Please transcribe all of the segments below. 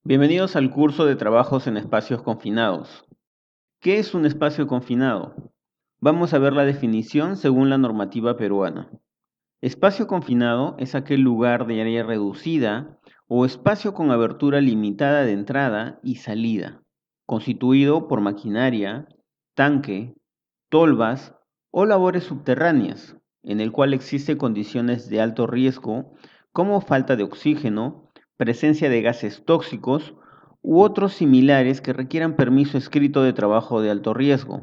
Bienvenidos al curso de trabajos en espacios confinados. ¿Qué es un espacio confinado? Vamos a ver la definición según la normativa peruana. Espacio confinado es aquel lugar de área reducida o espacio con abertura limitada de entrada y salida, constituido por maquinaria, tanque, tolvas o labores subterráneas, en el cual existen condiciones de alto riesgo como falta de oxígeno, presencia de gases tóxicos u otros similares que requieran permiso escrito de trabajo de alto riesgo.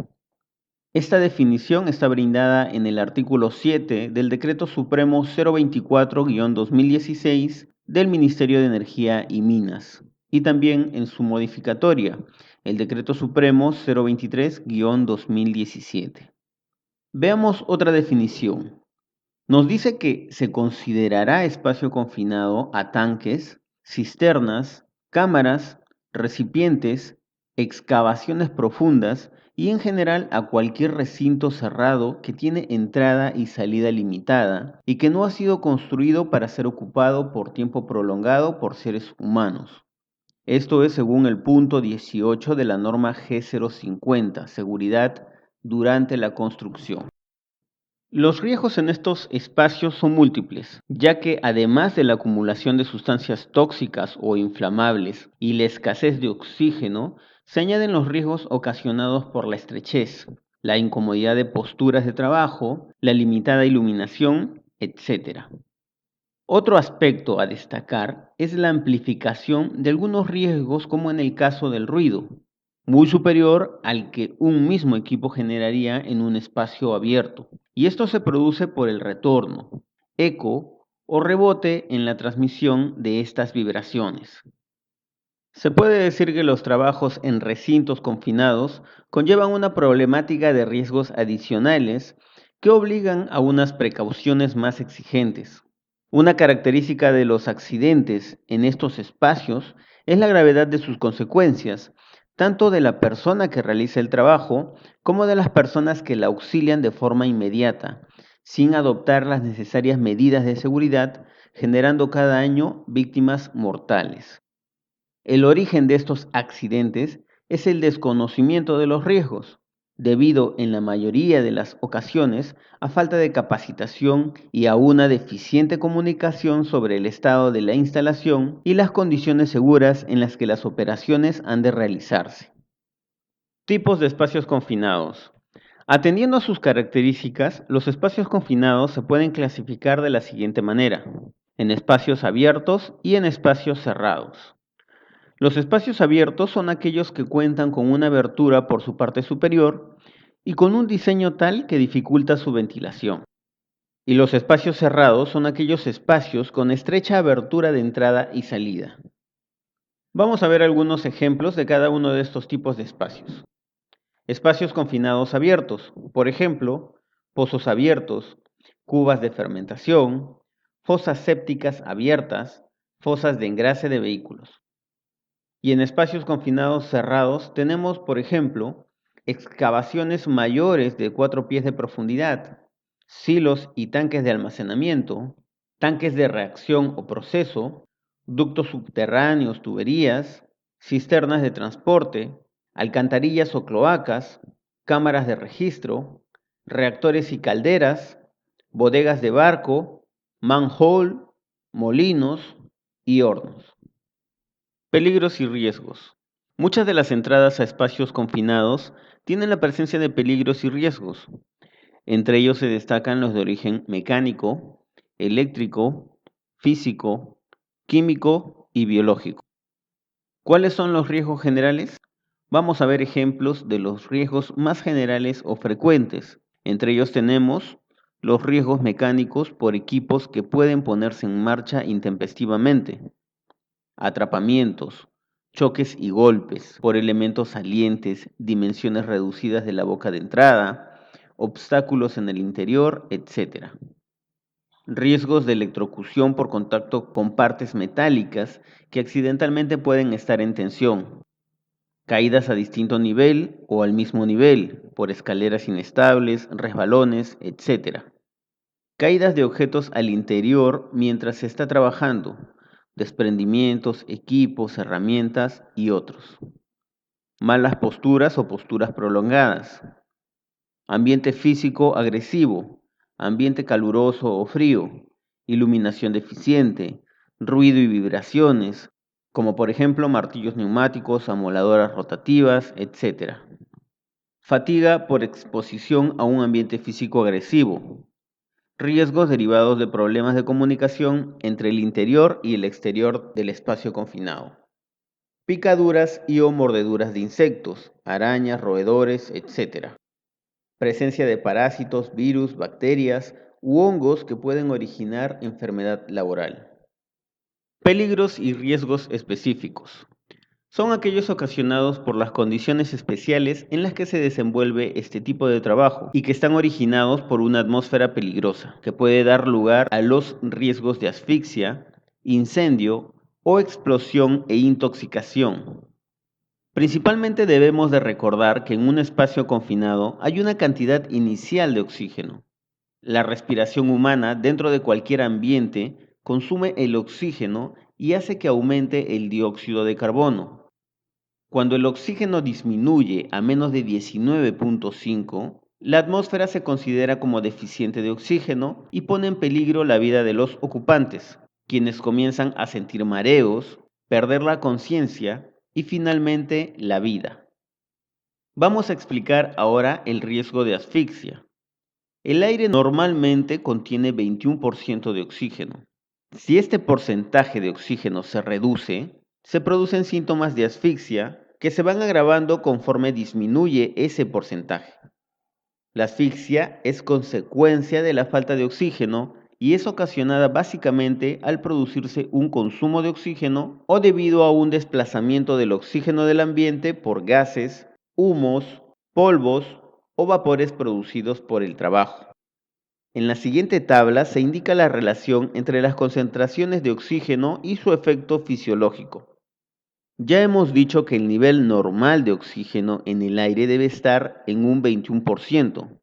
Esta definición está brindada en el artículo 7 del Decreto Supremo 024-2016 del Ministerio de Energía y Minas, y también en su modificatoria, el Decreto Supremo 023-2017. Veamos otra definición. Nos dice que se considerará espacio confinado a tanques, cisternas, cámaras, recipientes, excavaciones profundas y en general a cualquier recinto cerrado que tiene entrada y salida limitada y que no ha sido construido para ser ocupado por tiempo prolongado por seres humanos. Esto es según el punto 18 de la norma G050, seguridad durante la construcción. Los riesgos en estos espacios son múltiples, ya que además de la acumulación de sustancias tóxicas o inflamables y la escasez de oxígeno, se añaden los riesgos ocasionados por la estrechez, la incomodidad de posturas de trabajo, la limitada iluminación, etc. Otro aspecto a destacar es la amplificación de algunos riesgos como en el caso del ruido, muy superior al que un mismo equipo generaría en un espacio abierto. Y esto se produce por el retorno, eco o rebote en la transmisión de estas vibraciones. Se puede decir que los trabajos en recintos confinados conllevan una problemática de riesgos adicionales que obligan a unas precauciones más exigentes. Una característica de los accidentes en estos espacios es la gravedad de sus consecuencias, tanto de la persona que realiza el trabajo como de las personas que la auxilian de forma inmediata, sin adoptar las necesarias medidas de seguridad, generando cada año víctimas mortales. El origen de estos accidentes es el desconocimiento de los riesgos, debido en la mayoría de las ocasiones a falta de capacitación y a una deficiente comunicación sobre el estado de la instalación y las condiciones seguras en las que las operaciones han de realizarse. Tipos de espacios confinados. Atendiendo a sus características, los espacios confinados se pueden clasificar de la siguiente manera: en espacios abiertos y en espacios cerrados. Los espacios abiertos son aquellos que cuentan con una abertura por su parte superior y con un diseño tal que dificulta su ventilación. Y los espacios cerrados son aquellos espacios con estrecha abertura de entrada y salida. Vamos a ver algunos ejemplos de cada uno de estos tipos de espacios. Espacios confinados abiertos, por ejemplo, pozos abiertos, cubas de fermentación, fosas sépticas abiertas, fosas de engrase de vehículos. Y en espacios confinados cerrados tenemos, por ejemplo, excavaciones mayores de 4 pies de profundidad, silos y tanques de almacenamiento, tanques de reacción o proceso, ductos subterráneos, tuberías, cisternas de transporte, alcantarillas o cloacas, cámaras de registro, reactores y calderas, bodegas de barco, manhole, molinos y hornos. Peligros y riesgos. Muchas de las entradas a espacios confinados tienen la presencia de peligros y riesgos. Entre ellos se destacan los de origen mecánico, eléctrico, físico, químico y biológico. ¿Cuáles son los riesgos generales? Vamos a ver ejemplos de los riesgos más generales o frecuentes. Entre ellos tenemos los riesgos mecánicos por equipos que pueden ponerse en marcha intempestivamente, atrapamientos, choques y golpes por elementos salientes, dimensiones reducidas de la boca de entrada, obstáculos en el interior, etc. Riesgos de electrocución por contacto con partes metálicas que accidentalmente pueden estar en tensión. Caídas a distinto nivel o al mismo nivel, por escaleras inestables, resbalones, etc. Caídas de objetos al interior mientras se está trabajando, desprendimientos, equipos, herramientas y otros. Malas posturas o posturas prolongadas. Ambiente físico agresivo, ambiente caluroso o frío, iluminación deficiente, ruido y vibraciones, como por ejemplo martillos neumáticos, amoladoras rotativas, etc. Fatiga por exposición a un ambiente físico agresivo. Riesgos derivados de problemas de comunicación entre el interior y el exterior del espacio confinado. Picaduras y o mordeduras de insectos, arañas, roedores, etc. Presencia de parásitos, virus, bacterias u hongos que pueden originar enfermedad laboral. Peligros y riesgos específicos. Son aquellos ocasionados por las condiciones especiales en las que se desenvuelve este tipo de trabajo y que están originados por una atmósfera peligrosa, que puede dar lugar a los riesgos de asfixia, incendio o explosión e intoxicación. Principalmente debemos de recordar que en un espacio confinado hay una cantidad inicial de oxígeno. La respiración humana dentro de cualquier ambiente consume el oxígeno y hace que aumente el dióxido de carbono. Cuando el oxígeno disminuye a menos de 19.5, la atmósfera se considera como deficiente de oxígeno y pone en peligro la vida de los ocupantes, quienes comienzan a sentir mareos, perder la conciencia y finalmente la vida. Vamos a explicar ahora el riesgo de asfixia. El aire normalmente contiene 21% de oxígeno. Si este porcentaje de oxígeno se reduce, se producen síntomas de asfixia que se van agravando conforme disminuye ese porcentaje. La asfixia es consecuencia de la falta de oxígeno y es ocasionada básicamente al producirse un consumo de oxígeno o debido a un desplazamiento del oxígeno del ambiente por gases, humos, polvos o vapores producidos por el trabajo. En la siguiente tabla se indica la relación entre las concentraciones de oxígeno y su efecto fisiológico. Ya hemos dicho que el nivel normal de oxígeno en el aire debe estar en un 21%.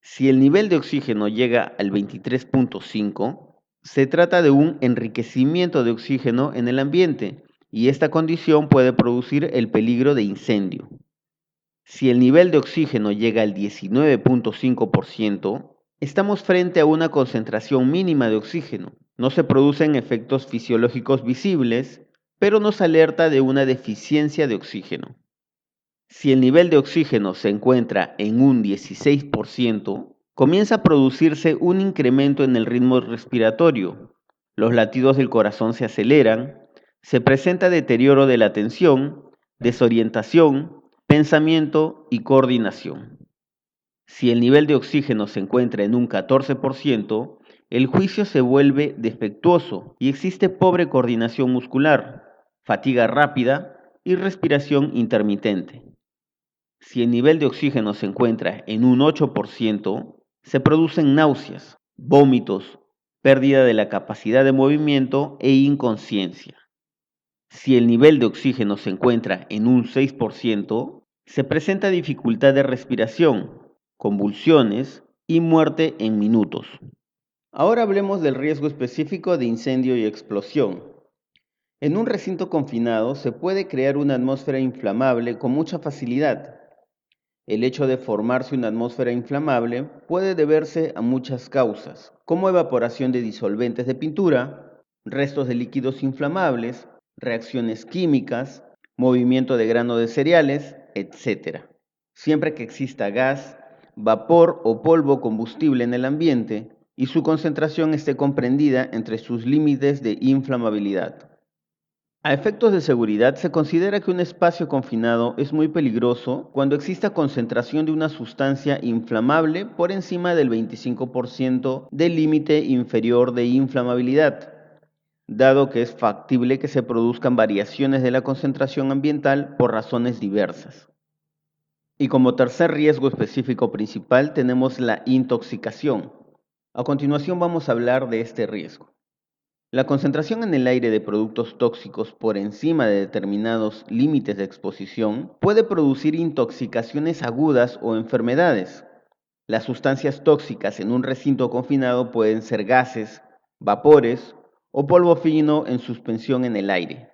Si el nivel de oxígeno llega al 23.5, se trata de un enriquecimiento de oxígeno en el ambiente y esta condición puede producir el peligro de incendio. Si el nivel de oxígeno llega al 19.5%, estamos frente a una concentración mínima de oxígeno. No se producen efectos fisiológicos visibles, pero nos alerta de una deficiencia de oxígeno. Si el nivel de oxígeno se encuentra en un 16%, comienza a producirse un incremento en el ritmo respiratorio. Los latidos del corazón se aceleran, se presenta deterioro de la atención, desorientación, pensamiento y coordinación. Si el nivel de oxígeno se encuentra en un 14%, el juicio se vuelve defectuoso y existe pobre coordinación muscular, fatiga rápida y respiración intermitente. Si el nivel de oxígeno se encuentra en un 8%, se producen náuseas, vómitos, pérdida de la capacidad de movimiento e inconsciencia. Si el nivel de oxígeno se encuentra en un 6%, se presenta dificultad de respiración, convulsiones y muerte en minutos. Ahora hablemos del riesgo específico de incendio y explosión. En un recinto confinado se puede crear una atmósfera inflamable con mucha facilidad. El hecho de formarse una atmósfera inflamable puede deberse a muchas causas, como evaporación de disolventes de pintura, restos de líquidos inflamables, reacciones químicas, movimiento de grano de cereales, etc. Siempre que exista gas, vapor o polvo combustible en el ambiente y su concentración esté comprendida entre sus límites de inflamabilidad. A efectos de seguridad, se considera que un espacio confinado es muy peligroso cuando exista concentración de una sustancia inflamable por encima del 25% del límite inferior de inflamabilidad, dado que es factible que se produzcan variaciones de la concentración ambiental por razones diversas. Y como tercer riesgo específico principal tenemos la intoxicación. A continuación vamos a hablar de este riesgo. La concentración en el aire de productos tóxicos por encima de determinados límites de exposición puede producir intoxicaciones agudas o enfermedades. Las sustancias tóxicas en un recinto confinado pueden ser gases, vapores o polvo fino en suspensión en el aire.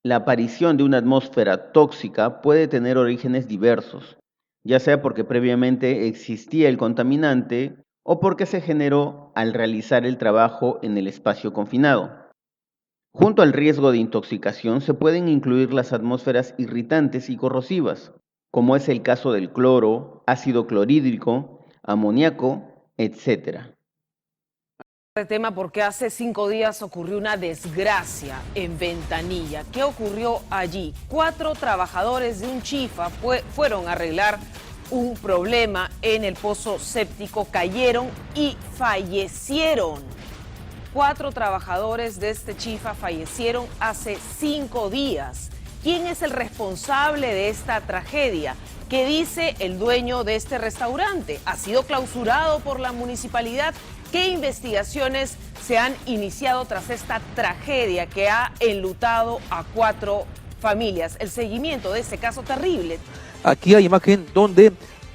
La aparición de una atmósfera tóxica puede tener orígenes diversos, ya sea porque previamente existía el contaminante o porque se generó al realizar el trabajo en el espacio confinado. Junto al riesgo de intoxicación se pueden incluir las atmósferas irritantes y corrosivas, como es el caso del cloro, ácido clorhídrico, amoníaco, etc. Este tema porque hace 5 días ocurrió una desgracia en Ventanilla. ¿Qué ocurrió allí? 4 trabajadores de un chifa fueron a arreglar un problema en el pozo séptico, cayeron y fallecieron. 4 trabajadores de este chifa fallecieron hace 5 días. ¿Quién es el responsable de esta tragedia? ¿Qué dice el dueño de este restaurante? ¿Ha sido clausurado por la municipalidad? ¿Qué investigaciones se han iniciado tras esta tragedia que ha enlutado a 4 familias? El seguimiento de este caso terrible. Aquí hay imagen donde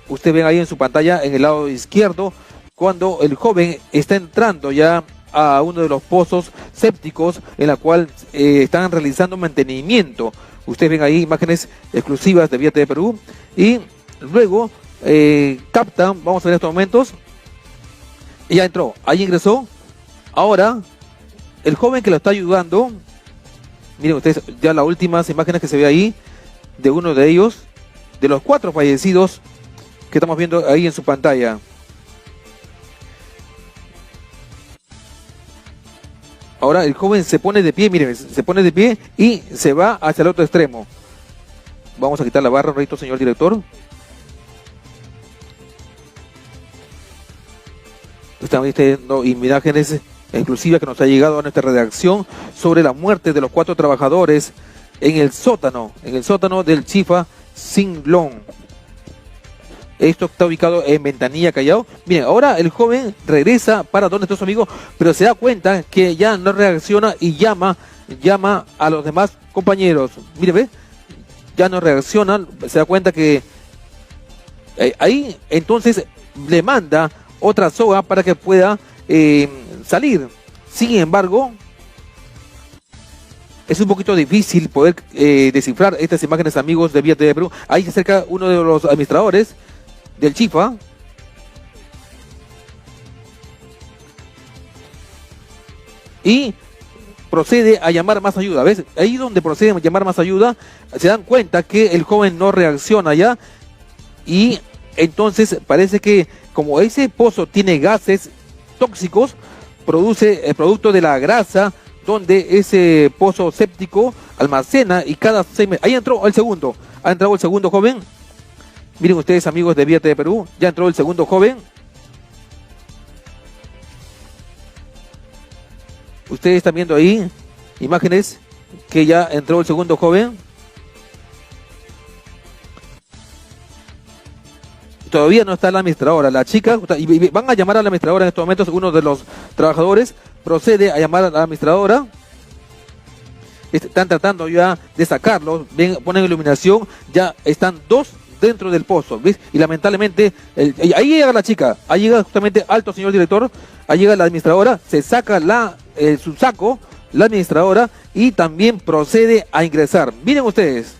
usted ve ahí en su pantalla, en el lado izquierdo, cuando el joven está entrando ya a uno de los pozos sépticos en la cual están realizando mantenimiento. Ustedes ven ahí imágenes exclusivas de Vía TV Perú y luego captan, vamos a ver estos momentos, y ya entró, ahí ingresó. Ahora, el joven que lo está ayudando, miren ustedes ya las últimas imágenes que se ve ahí, de uno de ellos, de los 4 fallecidos que estamos viendo ahí en su pantalla. Ahora el joven se pone de pie, miren, se pone de pie y se va hacia el otro extremo. Vamos a quitar la barra un ratito, señor director. Estamos viendo imágenes exclusivas que nos ha llegado a nuestra redacción sobre la muerte de los 4 trabajadores en el sótano del Chifa Singlón. Esto está ubicado en Ventanilla, Callao. Miren, ahora el joven regresa para donde está su amigo, pero se da cuenta que ya no reacciona y llama a los demás compañeros. Miren, ve, ya no reaccionan, se da cuenta que ahí entonces le manda otra soga para que pueda salir. Sin embargo, es un poquito difícil poder descifrar estas imágenes, amigos de Vía TV Perú. Ahí se acerca uno de los administradores del Chifa. Y procede a llamar más ayuda. ¿Ves? Ahí donde procede a llamar más ayuda, se dan cuenta que el joven no reacciona ya. Y entonces parece que como ese pozo tiene gases tóxicos, produce el producto de la grasa donde ese pozo séptico almacena y cada 6 meses. Ahí entró el segundo. Ha entrado el segundo joven. Miren ustedes, amigos de Vía TV Perú, ya entró el segundo joven. Ustedes están viendo ahí imágenes que ya entró el segundo joven. Todavía no está la administradora, la chica, y van a llamar a la administradora en estos momentos. Uno de los trabajadores procede a llamar a la administradora. Están tratando ya de sacarlos, ponen iluminación, ya están 2 dentro del pozo, ¿ves? Y lamentablemente, ahí llega la chica, ahí llega justamente, alto señor director, ahí llega la administradora, se saca su saco, la administradora, y también procede a ingresar. Miren ustedes.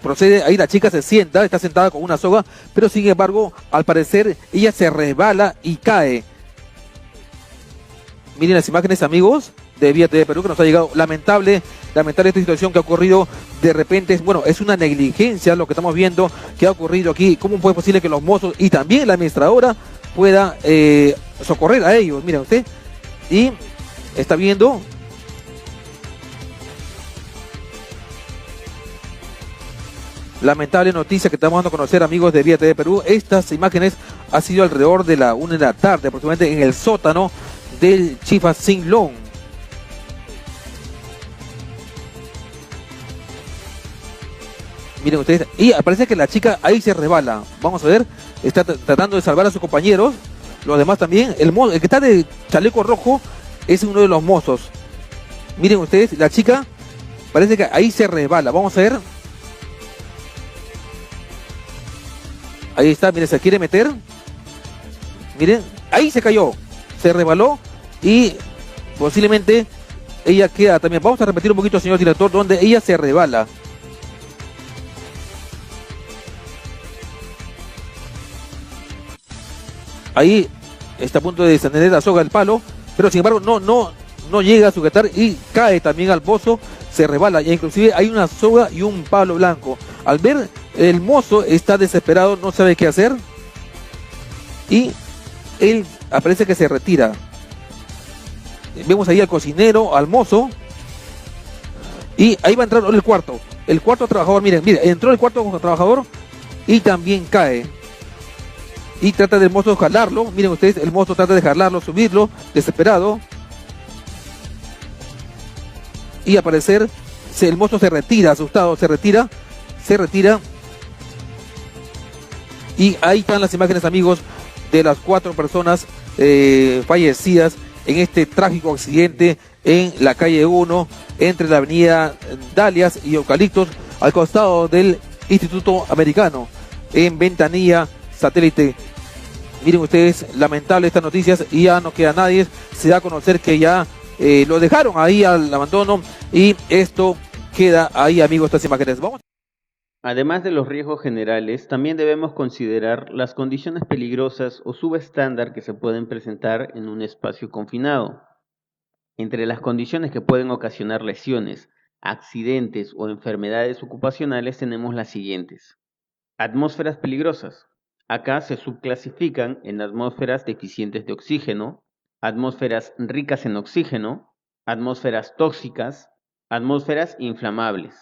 Procede, ahí la chica se sienta, está sentada con una soga, pero sin embargo, al parecer, ella se resbala y cae. Miren las imágenes, amigos, de Vía TV Perú, que nos ha llegado. Lamentable esta situación que ha ocurrido de repente. Bueno, es una negligencia lo que estamos viendo que ha ocurrido aquí. ¿Cómo fue posible que los mozos y también la administradora pueda socorrer a ellos? Miren usted, y está viendo. Lamentable noticia que estamos dando a conocer, amigos de Vía TV Perú. Estas imágenes han sido alrededor de la 1 de la tarde, aproximadamente en el sótano del Chifa Singlón. Miren ustedes, y parece que la chica ahí se resbala. Vamos a ver, está tratando de salvar a sus compañeros, los demás también. El que está de chaleco rojo es uno de los mozos. Miren ustedes, la chica parece que ahí se resbala. Vamos a ver. Ahí está, miren, se quiere meter. Miren, ahí se cayó. Se resbaló y posiblemente ella queda también. Vamos a repetir un poquito, señor director, donde ella se resbala. Ahí está a punto de descender la soga del palo, pero sin embargo no llega a sujetar y cae también al pozo, se resbala. E inclusive hay una soga y un palo blanco. Al ver, el mozo está desesperado, no sabe qué hacer y él aparece que se retira. Vemos ahí al cocinero, al mozo, y ahí va a entrar el cuarto trabajador. Miren, entró el cuarto trabajador y también cae. Y trata del mozo de jalarlo. Miren ustedes, el mozo trata de jalarlo, subirlo, desesperado. Y al parecer, el mozo se retira, asustado, se retira. Y ahí están las imágenes, amigos, de las 4 personas fallecidas en este trágico accidente en la calle 1, entre la avenida Dalias y Eucaliptos, al costado del Instituto Americano, en Ventanilla Satélite. Miren ustedes, lamentable estas noticias, y ya no queda nadie. Se da a conocer que ya lo dejaron ahí al abandono, y esto queda ahí, amigos, estas imágenes. Vamos. Además de los riesgos generales, también debemos considerar las condiciones peligrosas o subestándar que se pueden presentar en un espacio confinado. Entre las condiciones que pueden ocasionar lesiones, accidentes o enfermedades ocupacionales tenemos las siguientes. Atmósferas peligrosas. Acá se subclasifican en atmósferas deficientes de oxígeno, atmósferas ricas en oxígeno, atmósferas tóxicas, atmósferas inflamables.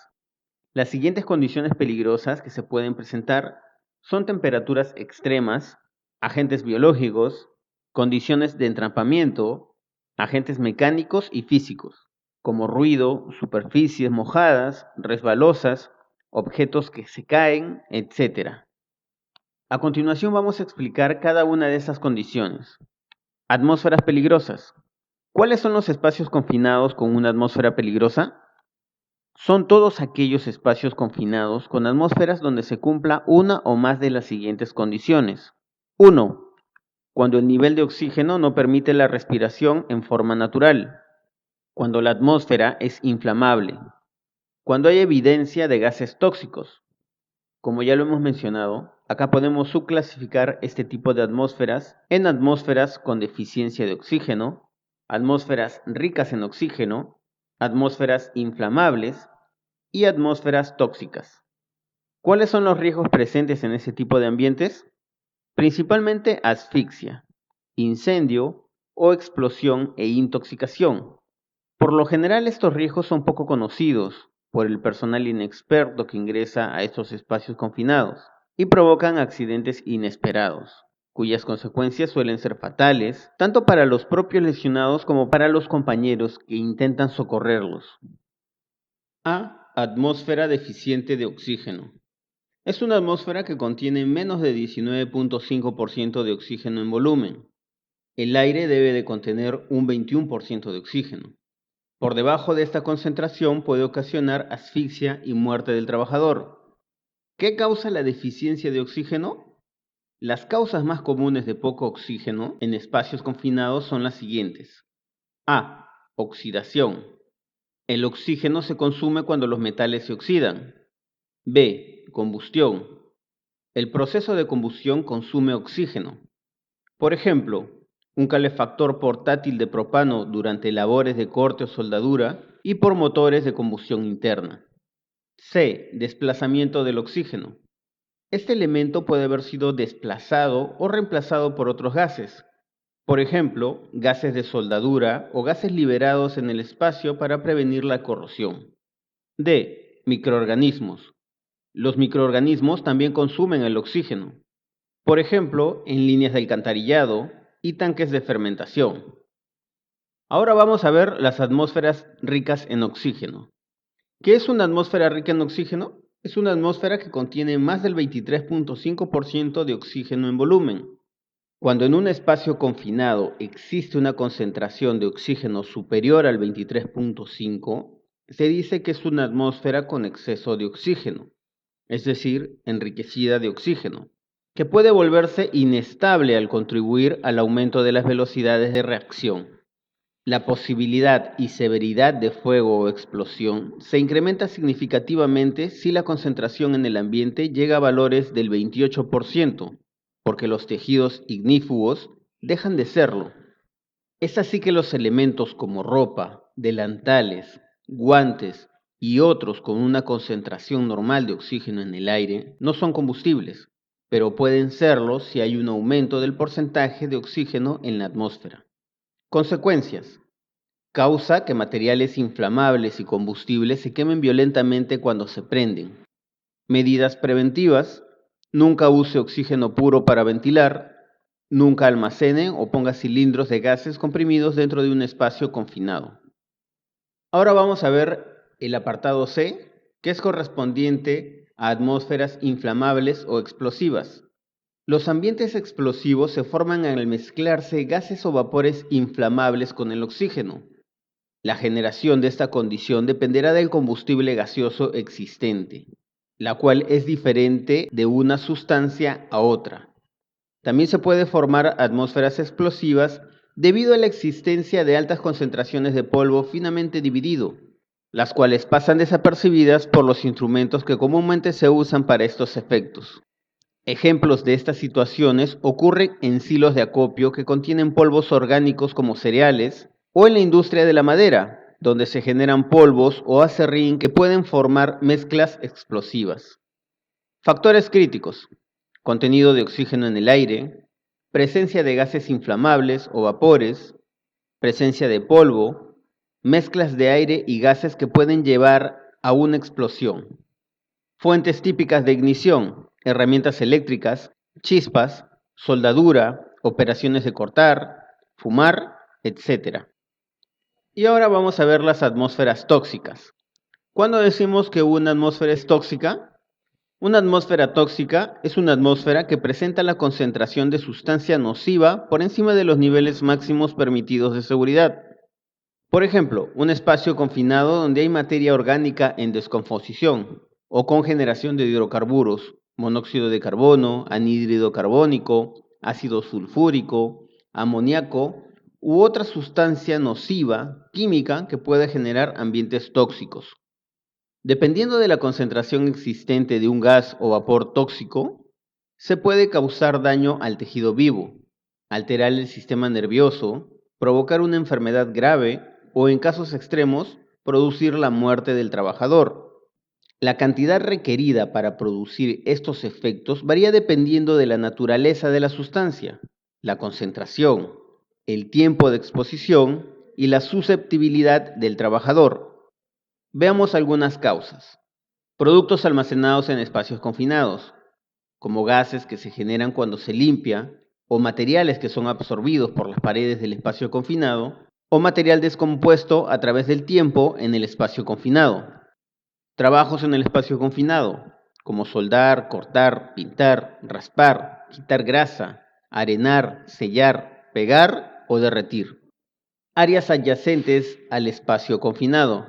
Las siguientes condiciones peligrosas que se pueden presentar son temperaturas extremas, agentes biológicos, condiciones de entrampamiento, agentes mecánicos y físicos, como ruido, superficies mojadas, resbalosas, objetos que se caen, etc. A continuación vamos a explicar cada una de esas condiciones. Atmósferas peligrosas. ¿Cuáles son los espacios confinados con una atmósfera peligrosa? Son todos aquellos espacios confinados con atmósferas donde se cumpla una o más de las siguientes condiciones. 1. Cuando el nivel de oxígeno no permite la respiración en forma natural. Cuando la atmósfera es inflamable. Cuando hay evidencia de gases tóxicos. Como ya lo hemos mencionado, acá podemos subclasificar este tipo de atmósferas en atmósferas con deficiencia de oxígeno, atmósferas ricas en oxígeno, atmósferas inflamables y atmósferas tóxicas. ¿Cuáles son los riesgos presentes en ese tipo de ambientes? Principalmente asfixia, incendio o explosión e intoxicación. Por lo general estos riesgos son poco conocidos por el personal inexperto que ingresa a estos espacios confinados y provocan accidentes inesperados, cuyas consecuencias suelen ser fatales, tanto para los propios lesionados como para los compañeros que intentan socorrerlos. A. Atmósfera deficiente de oxígeno. Es una atmósfera que contiene menos de 19.5% de oxígeno en volumen. El aire debe de contener un 21% de oxígeno. Por debajo de esta concentración puede ocasionar asfixia y muerte del trabajador. ¿Qué causa la deficiencia de oxígeno? Las causas más comunes de poco oxígeno en espacios confinados son las siguientes. A. Oxidación. El oxígeno se consume cuando los metales se oxidan. B. Combustión. El proceso de combustión consume oxígeno. Por ejemplo, un calefactor portátil de propano durante labores de corte o soldadura y por motores de combustión interna. C. Desplazamiento del oxígeno. Este elemento puede haber sido desplazado o reemplazado por otros gases. Por ejemplo, gases de soldadura o gases liberados en el espacio para prevenir la corrosión. D. Microorganismos. Los microorganismos también consumen el oxígeno. Por ejemplo, en líneas de alcantarillado y tanques de fermentación. Ahora vamos a ver las atmósferas ricas en oxígeno. ¿Qué es una atmósfera rica en oxígeno? Es una atmósfera que contiene más del 23.5% de oxígeno en volumen. Cuando en un espacio confinado existe una concentración de oxígeno superior al 23.5, se dice que es una atmósfera con exceso de oxígeno, es decir, enriquecida de oxígeno. que puede volverse inestable al contribuir al aumento de las velocidades de reacción. La posibilidad y severidad de fuego o explosión se incrementa significativamente si la concentración en el ambiente llega a valores del 28%, porque los tejidos ignífugos dejan de serlo. Es así que los elementos como ropa, delantales, guantes y otros con una concentración normal de oxígeno en el aire no son combustibles, pero pueden serlo si hay un aumento del porcentaje de oxígeno en la atmósfera. Consecuencias. Causa que materiales inflamables y combustibles se quemen violentamente cuando se prenden. Medidas preventivas. Nunca use oxígeno puro para ventilar. Nunca almacene o ponga cilindros de gases comprimidos dentro de un espacio confinado. Ahora vamos a ver el apartado C, que es correspondiente a atmósferas inflamables o explosivas. Los ambientes explosivos se forman al mezclarse gases o vapores inflamables con el oxígeno. La generación de esta condición dependerá del combustible gaseoso existente, la cual es diferente de una sustancia a otra. También se puede formar atmósferas explosivas debido a la existencia de altas concentraciones de polvo finamente dividido, las cuales pasan desapercibidas por los instrumentos que comúnmente se usan para estos efectos. Ejemplos de estas situaciones ocurren en silos de acopio que contienen polvos orgánicos como cereales o en la industria de la madera, donde se generan polvos o acerrín que pueden formar mezclas explosivas. Factores críticos: contenido de oxígeno en el aire, presencia de gases inflamables o vapores, presencia de polvo, mezclas de aire y gases que pueden llevar a una explosión. Fuentes típicas de ignición: herramientas eléctricas, chispas, soldadura, operaciones de cortar, fumar, etc. Y ahora vamos a ver las atmósferas tóxicas. ¿Cuándo decimos que una atmósfera es tóxica? Una atmósfera tóxica es una atmósfera que presenta la concentración de sustancia nociva por encima de los niveles máximos permitidos de seguridad. Por ejemplo, un espacio confinado donde hay materia orgánica en descomposición o con generación de hidrocarburos, monóxido de carbono, anhídrido carbónico, ácido sulfúrico, amoníaco u otra sustancia nociva química que pueda generar ambientes tóxicos. Dependiendo de la concentración existente de un gas o vapor tóxico, se puede causar daño al tejido vivo, alterar el sistema nervioso, provocar una enfermedad grave o, en casos extremos, producir la muerte del trabajador. La cantidad requerida para producir estos efectos varía dependiendo de la naturaleza de la sustancia, la concentración, el tiempo de exposición y la susceptibilidad del trabajador. Veamos algunas causas. Productos almacenados en espacios confinados, como gases que se generan cuando se limpia, o materiales que son absorbidos por las paredes del espacio confinado, o material descompuesto a través del tiempo en el espacio confinado. Trabajos en el espacio confinado, como soldar, cortar, pintar, raspar, quitar grasa, arenar, sellar, pegar o derretir. Áreas adyacentes al espacio confinado.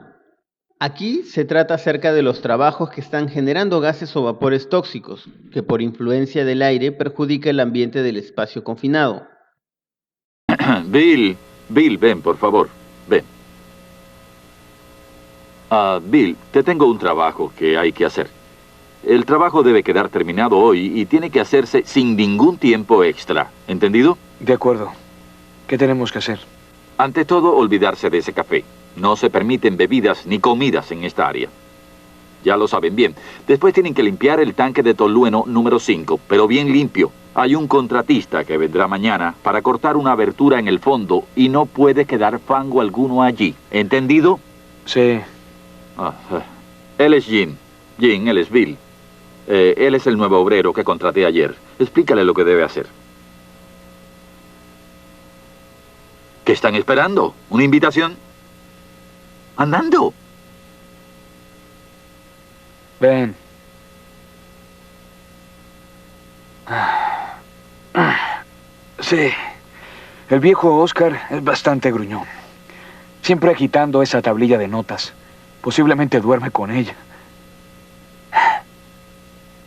Aquí se trata acerca de los trabajos que están generando gases o vapores tóxicos, que por influencia del aire perjudica el ambiente del espacio confinado. Bill, ven, por favor, ven. Bill, te tengo un trabajo que hay que hacer. El trabajo debe quedar terminado hoy y tiene que hacerse sin ningún tiempo extra. ¿Entendido? De acuerdo. ¿Qué tenemos que hacer? Ante todo, olvidarse de ese café. No se permiten bebidas ni comidas en esta área. Ya lo saben bien. Después tienen que limpiar el tanque de tolueno número 5, pero bien limpio. Hay un contratista que vendrá mañana para cortar una abertura en el fondo y no puede quedar fango alguno allí. ¿Entendido? Sí. Él es Jim. Jim, él es Bill. Él es el nuevo obrero que contraté ayer. Explícale lo que debe hacer. ¿Qué están esperando? ¿Una invitación? ¡Andando! Ven. Sí. El viejo Oscar es bastante gruñón. Siempre agitando esa tablilla de notas. Posiblemente duerme con ella.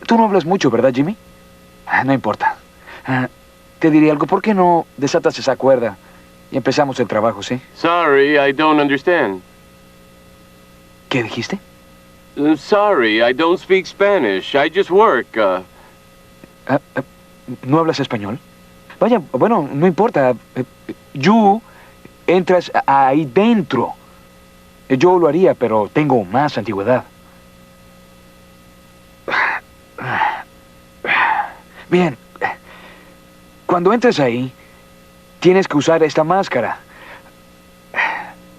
Tú no hablas mucho, ¿verdad, Jimmy? No importa. Te diré algo. ¿Por qué no desatas esa cuerda y empezamos el trabajo, sí? Sorry, I don't understand. ¿Qué dijiste? Sorry, I don't speak Spanish. I just work. ¿No hablas español? Vaya, bueno, no importa. You entras ahí dentro. Yo lo haría, pero tengo más antigüedad. Bien. Cuando entres ahí, tienes que usar esta máscara.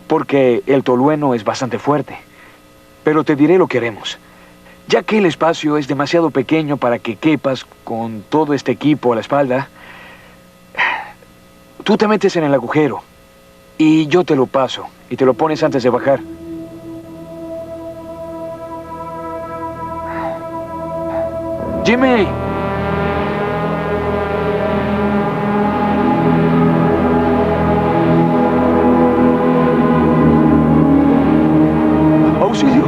Porque el tolueno es bastante fuerte. Pero te diré lo que haremos. Ya que el espacio es demasiado pequeño para que quepas con todo este equipo a la espalda, tú te metes en el agujero y yo te lo paso y te lo pones antes de bajar. ¡Jimmy! ¡Auxilio!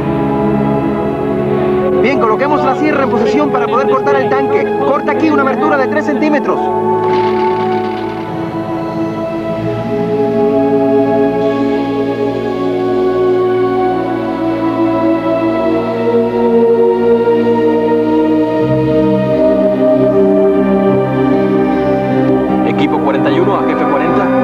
Bien, coloquemos la sierra en posición para poder cortar el tanque. Corta aquí una abertura de 3 centímetros. Equipo 41 a jefe 40.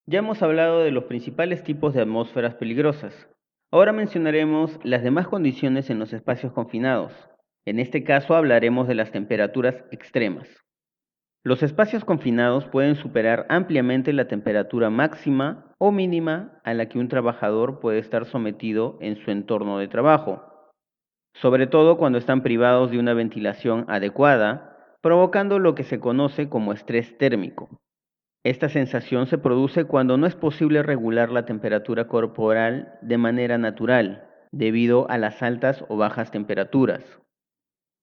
Ya hemos hablado de los principales tipos de atmósferas peligrosas. Ahora mencionaremos las demás condiciones en los espacios confinados. En este caso hablaremos de las temperaturas extremas. Los espacios confinados pueden superar ampliamente la temperatura máxima o mínima a la que un trabajador puede estar sometido en su entorno de trabajo, sobre todo cuando están privados de una ventilación adecuada, provocando lo que se conoce como estrés térmico. Esta sensación se produce cuando no es posible regular la temperatura corporal de manera natural, debido a las altas o bajas temperaturas.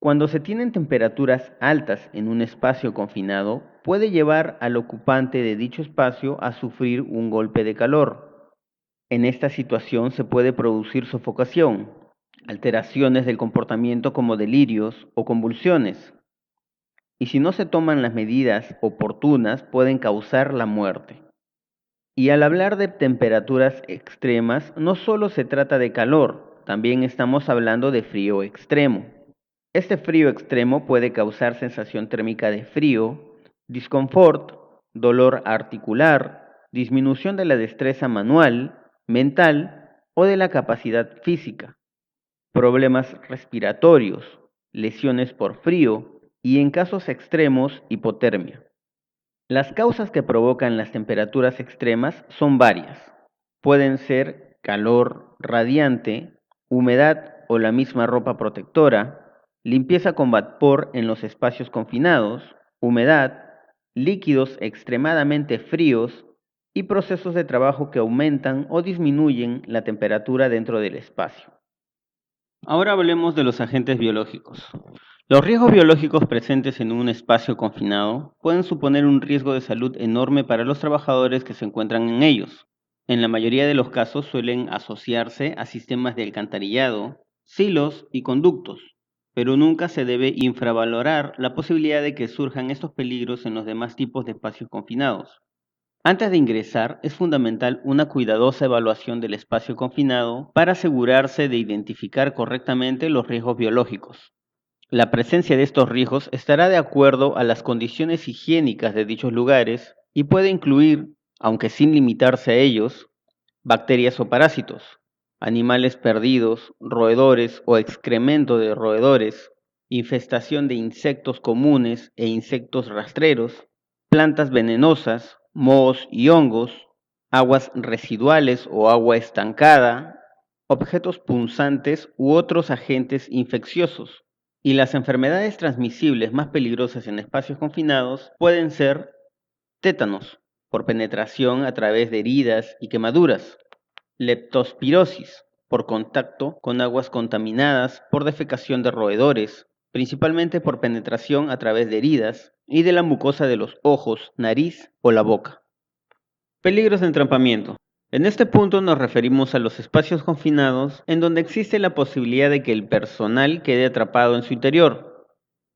Cuando se tienen temperaturas altas en un espacio confinado, puede llevar al ocupante de dicho espacio a sufrir un golpe de calor. En esta situación se puede producir sofocación, alteraciones del comportamiento como delirios o convulsiones, y si no se toman las medidas oportunas pueden causar la muerte. Y al hablar de temperaturas extremas, no solo se trata de calor, también estamos hablando de frío extremo. Este frío extremo puede causar sensación térmica de frío, disconfort, dolor articular, disminución de la destreza manual, mental o de la capacidad física, problemas respiratorios, lesiones por frío y en casos extremos hipotermia. Las causas que provocan las temperaturas extremas son varias. Pueden ser calor radiante, humedad o la misma ropa protectora, limpieza con vapor en los espacios confinados, humedad, líquidos extremadamente fríos y procesos de trabajo que aumentan o disminuyen la temperatura dentro del espacio. Ahora hablemos de los agentes biológicos. Los riesgos biológicos presentes en un espacio confinado pueden suponer un riesgo de salud enorme para los trabajadores que se encuentran en ellos. En la mayoría de los casos suelen asociarse a sistemas de alcantarillado, silos y conductos, pero nunca se debe infravalorar la posibilidad de que surjan estos peligros en los demás tipos de espacios confinados. Antes de ingresar, es fundamental una cuidadosa evaluación del espacio confinado para asegurarse de identificar correctamente los riesgos biológicos. La presencia de estos riesgos estará de acuerdo a las condiciones higiénicas de dichos lugares y puede incluir, aunque sin limitarse a ellos, bacterias o parásitos, animales perdidos, roedores o excremento de roedores, infestación de insectos comunes e insectos rastreros, plantas venenosas, mohos y hongos, aguas residuales o agua estancada, objetos punzantes u otros agentes infecciosos. Y las enfermedades transmisibles más peligrosas en espacios confinados pueden ser tétanos, por penetración a través de heridas y quemaduras, leptospirosis, por contacto con aguas contaminadas por defecación de roedores, principalmente por penetración a través de heridas y de la mucosa de los ojos, nariz o la boca. Peligros de entrampamiento. En este punto nos referimos a los espacios confinados en donde existe la posibilidad de que el personal quede atrapado en su interior.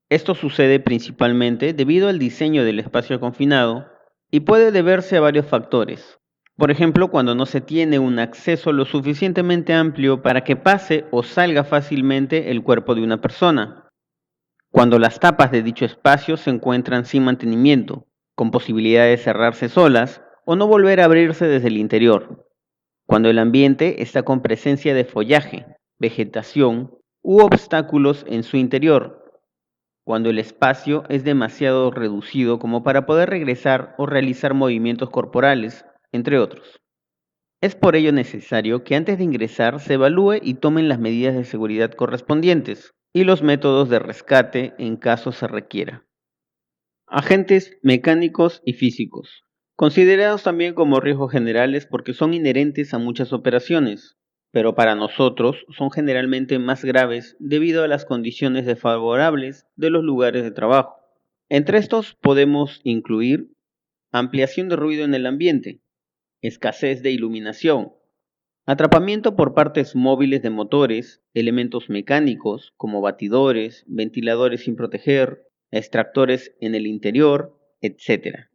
Esto sucede principalmente debido al diseño del espacio confinado y puede deberse a varios factores. Por ejemplo, cuando no se tiene un acceso lo suficientemente amplio para que pase o salga fácilmente el cuerpo de una persona. Cuando las tapas de dicho espacio se encuentran sin mantenimiento, con posibilidad de cerrarse solas o no volver a abrirse desde el interior. Cuando el ambiente está con presencia de follaje, vegetación u obstáculos en su interior. Cuando el espacio es demasiado reducido como para poder regresar o realizar movimientos corporales, entre otros. Es por ello necesario que antes de ingresar se evalúe y tomen las medidas de seguridad correspondientes y los métodos de rescate en caso se requiera. Agentes mecánicos y físicos, considerados también como riesgos generales porque son inherentes a muchas operaciones, pero para nosotros son generalmente más graves debido a las condiciones desfavorables de los lugares de trabajo. Entre estos podemos incluir ampliación de ruido en el ambiente, escasez de iluminación, atrapamiento por partes móviles de motores, elementos mecánicos como batidores, ventiladores sin proteger, extractores en el interior, etc.